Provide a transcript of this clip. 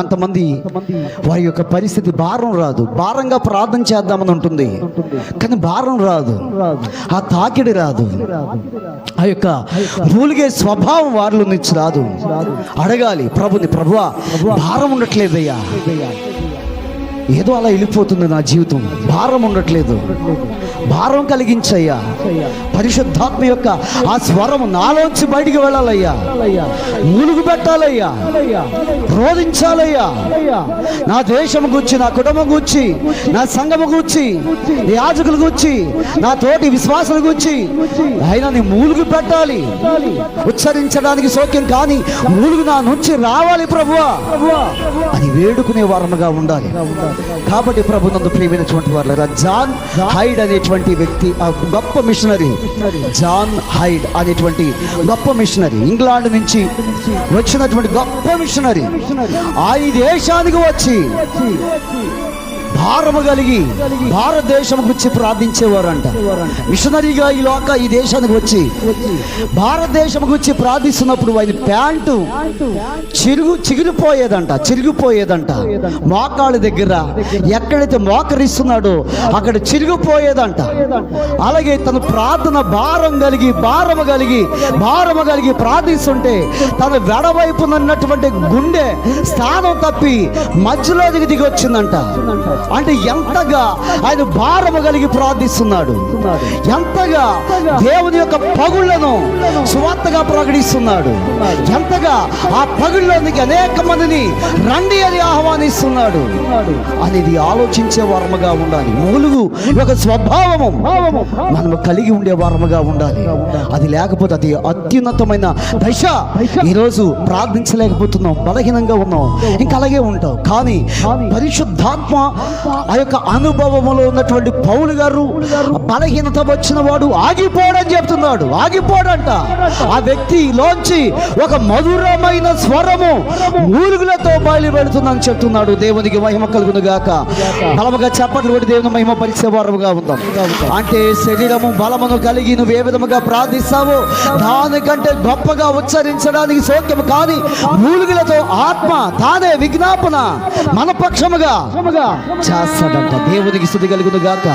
కొంతమంది వారి యొక్క పరిస్థితి భారం రాదు, భారంగా ప్రార్థన చేద్దామని ఉంటుంది కానీ భారం రాదు, ఆ తాకిడి రాదు, ఆ యొక్క మూలిగే స్వభావం వారిలో నుంచి రాదు. అడగాలి ప్రభుని, ప్రభువా భారం ఉండట్లేదయ్యా, ఏదో అలా వెళ్ళిపోతుంది నా జీవితం, భారం ఉండట్లేదు, భారం కలిగించయ్యా, పరిశుద్ధాత్మ యొక్క ఆ స్వరం నాలోంచి బయటికి వెళ్ళాలయ్యా, మూలుగు పెట్టాలయ్యా, రోధించాలయ్యా, నా దేశం గురించి, నా కుటుంబం గురించి, నా సంఘము గురించి, యాజకుల గురించి, నా తోటి విశ్వాసుల గురించి అయినా నీ మూలుగు పెట్టాలి. ఉచ్చరించడానికి సౌఖ్యం కానీ మూలుగు నా నుంచి రావాలి ప్రభువా అని వేడుకునే వారముగా ఉండాలి. కాబట్టి ప్రభు నందు ప్రియమైనటువంటి వారు, జాన్ హైడ్ అనేటువంటి వ్యక్తి, ఆ గొప్ప మిషనరీ, జాన్ హైడ్ అనేటువంటి గొప్ప మిషనరీ, ఇంగ్లాండ్ నుంచి వచ్చినటువంటి గొప్ప మిషనరీ ఆ ఈ దేశానికి వచ్చి భారము కలిగి భారతదేశం గురించి ప్రార్థించేవారంట. మిషనరీగా ఈ దేశానికి వచ్చి భారతదేశం గురించి ప్రార్థిస్తున్నప్పుడు ఆయన ప్యాంటు చిరిగిపోయేదంట, మోకాళ్ళ దగ్గర ఎక్కడైతే మోకరిస్తున్నాడో అక్కడ చిరిగిపోయేదంట. అలాగే తన ప్రార్థన భారము కలిగి ప్రార్థిస్తుంటే తన వెడవైపునన్నటువంటి గుండె స్థానం తప్పి మధ్యలో దిగి వచ్చిందంట. అంటే ఎంతగా ఆయన భారము కలిగి ప్రార్థిస్తున్నాడు, ఎంతగా దేవుని యొక్క పగుళ్లను సువార్తగా ప్రకటిస్తున్నాడు, ఎంతగా ఆ పగుళ్ళలోనికి అనేక మందిని రండి అని ఆహ్వానిస్తున్నాడు అనేది ఆలోచించే వారముగా ఉండాలి. మూలుగు యొక్క స్వభావము మనము కలిగి ఉండే వారముగా ఉండాలి. అది లేకపోతే అది అత్యున్నతమైన దశ. ఈరోజు ప్రార్థించలేకపోతున్నాం, బలహీనంగా ఉన్నాం, ఇంకా అలాగే ఉంటాం. కానీ పరిశుద్ధాత్మ ఆ యొక్క అనుభవములో ఉన్నటువంటి పౌలు గారు బలహీనత వచ్చిన వాడు ఆగిపోడని చెప్తున్నాడు. ఆగిపోడంట. ఆ వ్యక్తిలోంచి ఒక మధురమైన స్వరము మూలుగులతో బయలుపెడుతుందని చెప్తున్నాడు. దేవునికి మహిమ కలుగును గాక. బలముగా చప్పట్లు కొట్టి దేవుని మహిమ పరిచేవారుగా ఉందాం. అంటే శరీరము బలమును కలిగి నువ్వు ఏ విధముగా ప్రార్థిస్తావో దానికంటే గొప్పగా ఉచ్చరించడానికి సౌఖ్యము కానీ మూలుగులతో ఆత్మ తానే విజ్ఞాపన మన పక్షముగా చేస్తాడంట. దేవునికి స్తుతి కలుగును గాక.